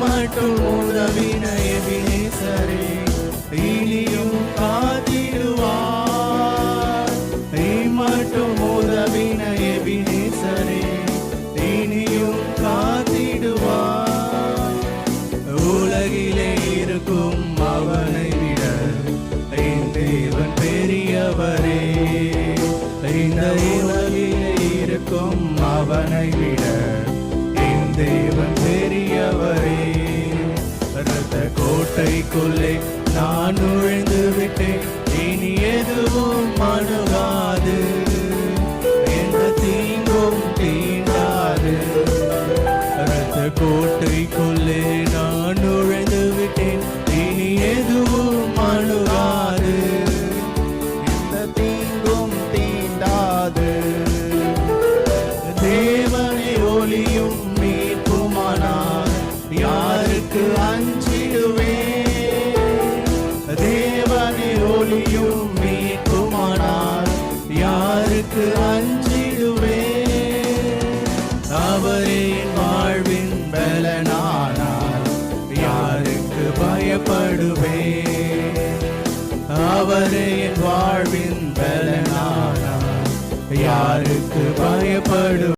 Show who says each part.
Speaker 1: மட்டும் உதவின எபினேசரே இனியும் காத்திடுவார். மட்டும் உதவின எபினேசரே இனியும் காத்திடுவார். உலகிலே இருக்கும் அவனை விட என் தேவன் பெரியவரே. இந்த உலகிலே இருக்கும் அவனை விட என் தேவன் பெரியவரே. இரத்த கோட்டைக்குள்ளே நான் நுழைந்து விட்டேன், இனி எதுவும் அணுகாது, எந்த தீங்கும் தீண்டாது. இரத்த கோட்டைக்குள்ளே நான் நுழைந்து விட்டேன், இனி எதுவும் அணுகாது, எந்த தீங்கும் தீண்டாது. தேவனை ஒளியும் மீட்புமானார் யாருக்கு அஞ்சிடுவேன். தேவனை ஒளியும் மீட்புமானார் யாருக்கு அஞ்சிடுவேன். அவரே வாழ்வின் பலனானார் யாருக்கு பயப்படுவேன். அவரே வாழ்வின் பலனானார் யாருக்கு பயப்படுவேன்.